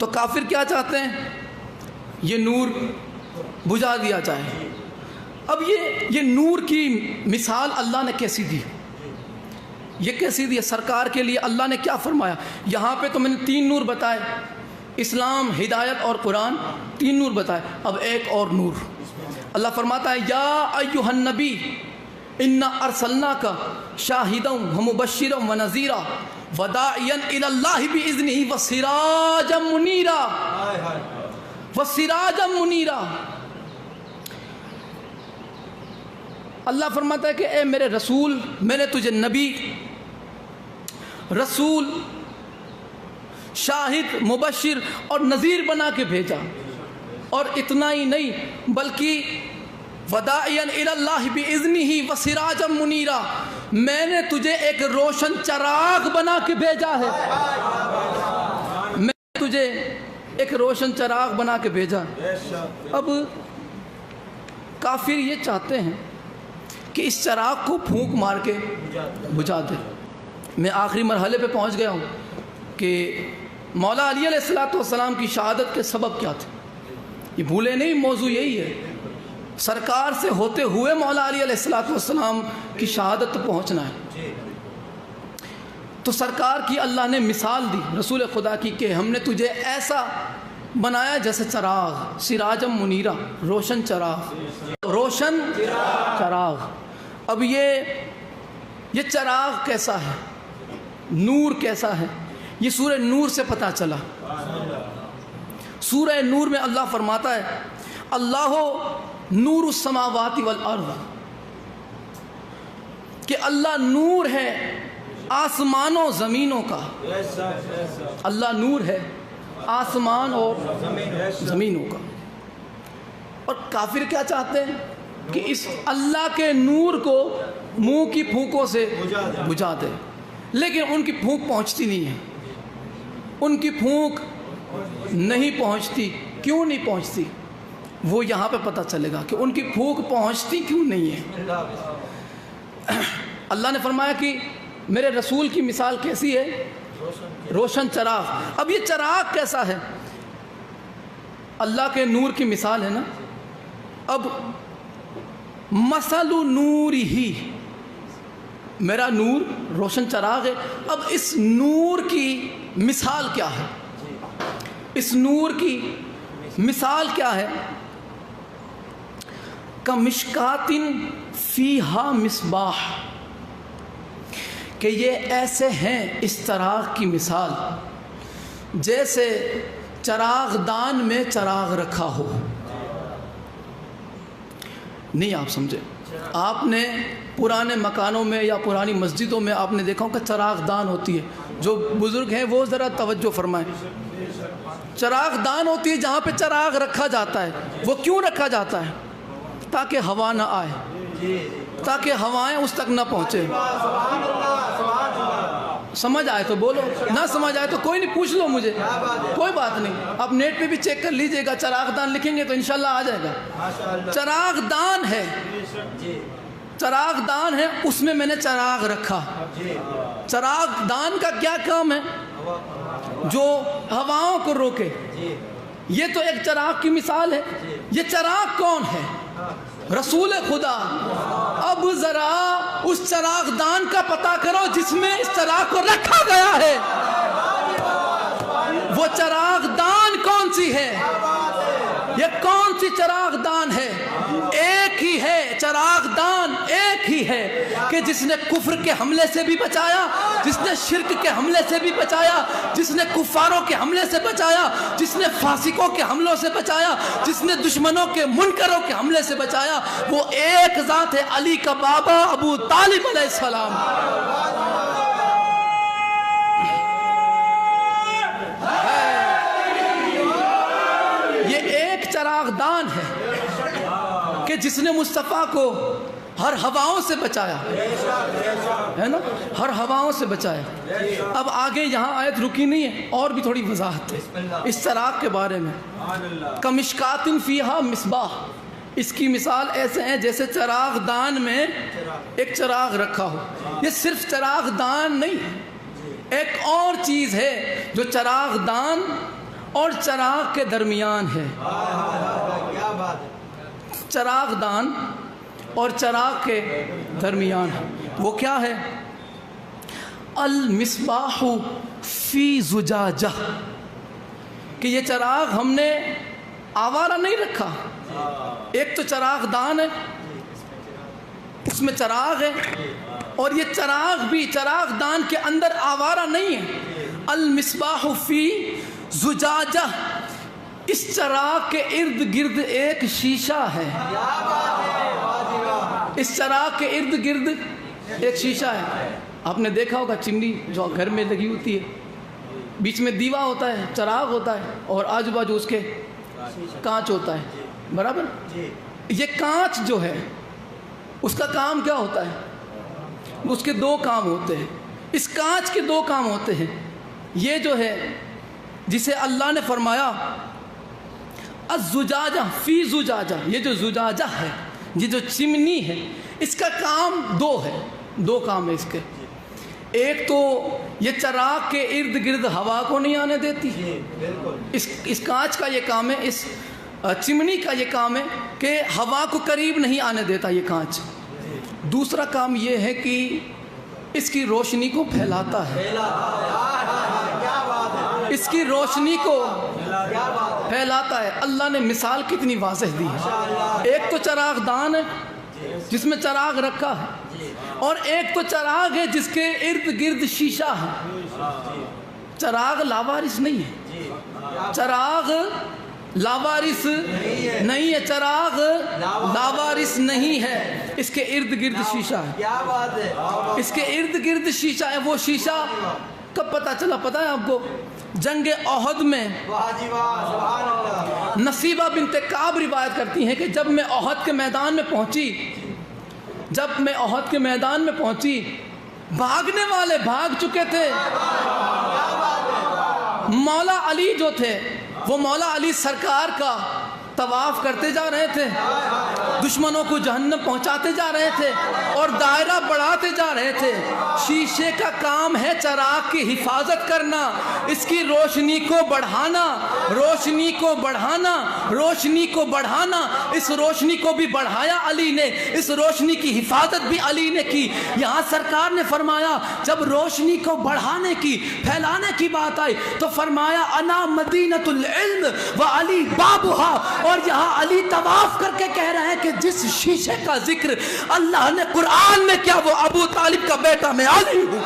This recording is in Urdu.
تو کافر کیا چاہتے ہیں؟ یہ نور بجھا دیا جائے۔ اب یہ نور کی مثال اللہ نے کیسی دی؟ یہ کیسی دی؟ سرکار کے لیے اللہ نے کیا فرمایا؟ یہاں پہ تو میں نے 3 نور بتائے، اسلام، ہدایت اور قرآن، 3 نور بتائے۔ اب ایک اور نور اللہ فرماتا ہے، یا ایھا النبی انا ارسلناک شاہدا ومبشرا ونذیرا وداعیا الی اللہ باذنہ وسراجا منیرا، وسراجا منیرا۔ اللہ فرماتا ہے کہ اے میرے رسول، میں نے تجھے نبی، رسول، شاہد، مبشر اور نذیر بنا کے بھیجا۔ اور اتنا ہی نہیں بلکہ وداعیا الی اللہ باذنہ وسراجا منیرا، میں نے تجھے ایک روشن چراغ بنا کے بھیجا ہے۔ میں نے تجھے ایک روشن چراغ بنا کے بھیجا۔ اب کافر یہ چاہتے ہیں کہ اس چراغ کو پھونک مار کے بجھا دے۔ میں آخری مرحلے پہ پہنچ گیا ہوں کہ مولا علی علیہ السلام کی شہادت کے سبب کیا تھے۔ یہ بھولے نہیں، موضوع یہی ہے، سرکار سے ہوتے ہوئے مولا علی علیہ السلام کی شہادت تک پہنچنا ہے۔ تو سرکار کی اللہ نے مثال دی رسول خدا کی کہ ہم نے تجھے ایسا بنایا جیسے چراغ، سراجم منیرا، روشن چراغ، روشن چراغ۔ اب یہ چراغ کیسا ہے، نور کیسا ہے، یہ سورہ نور سے پتہ چلا۔ سورہ نور میں اللہ فرماتا ہے، اللہ نور السماوات والارض، کہ اللہ نور ہے آسمانوں زمینوں کا۔ اللہ نور ہے آسمان اور زمینوں کا۔ اور کافر کیا چاہتے ہیں کہ اس اللہ کے نور کو منہ کی پھونکوں سے بجھا دے، لیکن ان کی پھونک پہنچتی نہیں ہے، ان کی پھونک نہیں پہنچتی۔ کیوں نہیں پہنچتی؟ وہ یہاں پہ پتہ چلے گا کہ ان کی پھونک پہنچتی کیوں نہیں ہے۔ اللہ نے فرمایا کہ میرے رسول کی مثال کیسی ہے؟ روشن چراغ۔ اب یہ چراغ کیسا ہے؟ اللہ کے نور کی مثال ہے نا۔ اب مثل نورہ، میرا نور روشن چراغ ہے۔ اب اس نور کی مثال کیا ہے؟ اس نور کی مثال کیا ہے؟ کمشکات فیہا مصباح، کہ یہ ایسے ہیں اس چراغ کی مثال جیسے چراغ دان میں چراغ رکھا ہو۔ نہیں آپ سمجھے؟ آپ نے پرانے مکانوں میں یا پرانی مسجدوں میں آپ نے دیکھا ہوگا چراغ دان ہوتی ہے۔ جو بزرگ ہیں وہ ذرا توجہ فرمائیں۔ چراغ دان ہوتی ہے جہاں پہ چراغ رکھا جاتا ہے۔ وہ کیوں رکھا جاتا ہے؟ تاکہ ہوا نہ آئے، تاکہ ہوائیں اس تک نہ پہنچے۔ سمجھ آئے تو بولو، نہ سمجھ آئے تو کوئی نہیں، پوچھ لو مجھے، کوئی بات نہیں۔ آپ نیٹ پہ بھی چیک کر لیجئے گا، چراغ دان لکھیں گے تو انشاءاللہ آ جائے گا۔ چراغ دان ہے، چراغ دان ہے، اس میں میں نے چراغ رکھا۔ چراغ دان کا کیا کام ہے؟ جو ہواؤں کو روکے۔ یہ تو ایک چراغ کی مثال ہے۔ یہ چراغ کون ہے؟ رسول خدا۔ اب ذرا اس چراغ دان کا پتہ کرو جس میں اس چراغ کو رکھا گیا ہے۔ وہ چراغ دان کون سی ہے؟ یہ کون سی چراغ دان ہے؟ ایک ہی ہے چراغ دان، ایک ہی ہے کہ جس نے کفر کے حملے سے بھی بچایا، جس نے شرک کے حملے سے بھی بچایا، جس نے کفاروں کے حملے سے بچایا، جس نے فاسقوں کے حملوں سے بچایا، جس نے دشمنوں کے منکروں کے حملے سے بچایا۔ وہ ایک ذات ہے، علی کا بابا ابو طالب علیہ السلام۔ یہ ایک چراغ دان ہے کہ جس نے مصطفیٰ کو ہر ہواؤں سے بچایا ہے نا، ہر ہواؤں سے بچایا۔ اب آگے یہاں آیت رکی نہیں ہے، اور بھی تھوڑی وضاحت ہے اس چراغ کے بارے میں۔ کمشکات فیہا مصباح، اس کی مثال ایسے ہیں جیسے چراغ دان میں ایک چراغ رکھا ہو۔ یہ صرف چراغ دان نہیں ہے، ایک اور چیز ہے جو چراغ دان اور چراغ کے درمیان ہے. چراغ دان اور چراغ کے درمیان ہے. وہ کیا ہے؟ المصباح فی زجاجہ، کہ یہ چراغ ہم نے آوارہ نہیں رکھا. ایک تو چراغ دان ہے، اس میں چراغ ہے، اور یہ چراغ بھی چراغ دان کے اندر آوارہ نہیں ہے. المصباح فی زجاجہ، اس چراغ کے ارد گرد ایک شیشہ ہے. اس چراغ کے ارد گرد ایک شیشہ ہے. آپ نے دیکھا ہوگا چمنی جو گھر میں لگی ہوتی ہے، بیچ میں دیوا ہوتا ہے، چراغ ہوتا ہے، اور آجو باجو اس کے کانچ ہوتا ہے. برابر؟ یہ کانچ جو ہے اس کا کام کیا ہوتا ہے؟ اس کے دو کام ہوتے ہیں. اس کانچ کے دو کام ہوتے ہیں. یہ جو ہے جسے اللہ نے فرمایا الزجاجہ فی زجاجہ، یہ جو زجاجہ ہے، یہ جو چمنی ہے، اس کا کام دو ہے. دو کام ہے اس کے. ایک تو یہ چراغ کے ارد گرد ہوا کو نہیں آنے دیتی. اس کانچ کا یہ کام ہے، اس چمنی کا یہ کام ہے کہ ہوا کو قریب نہیں آنے دیتا یہ کانچ. دوسرا کام یہ ہے کہ اس کی روشنی کو پھیلاتا ہے. اس کی روشنی کو پھیلاتا ہے. اللہ نے مثال کتنی واضح دی ہے. ایک تو چراغ دان ہے جس میں چراغ رکھا ہے، اور ایک تو چراغ ہے جس کے ارد گرد شیشہ ہے. چراغ لاوارث نہیں ہے. چراغ لاوارث نہیں ہے. چراغ لاوارث نہیں ہے. اس کے ارد گرد شیشہ ہے. اس کے ارد گرد شیشہ ہے. وہ شیشہ کب پتہ چلا؟ پتہ ہے آپ کو؟ جنگ احد میں نصیبہ بنت کعب روایت کرتی ہیں کہ جب میں احد کے میدان میں پہنچی، بھاگنے والے بھاگ چکے تھے. مولا علی جو تھے وہ مولا علی سرکار کا طواف کرتے جا رہے تھے، دشمنوں کو جہنم پہنچاتے جا رہے تھے اور دائرہ بڑھاتے جا رہے تھے. شیشے کا کام ہے چراغ کی حفاظت کرنا، اس کی روشنی کو بڑھانا، روشنی کو بڑھانا، روشنی کو بڑھانا. اس روشنی کو بھی بڑھایا علی نے، اس روشنی کی حفاظت بھی علی نے کی. یہاں سرکار نے فرمایا جب روشنی کو بڑھانے کی، پھیلانے کی بات آئی تو فرمایا انا مدینۃ العلم وعلی بابھا. اور یہاں علی طواف کر کے کہہ رہے ہیں کہ جس شیشے کا ذکر اللہ نے قرآن میں کیا، وہ ابو طالب کا بیٹا میں علی ہوں.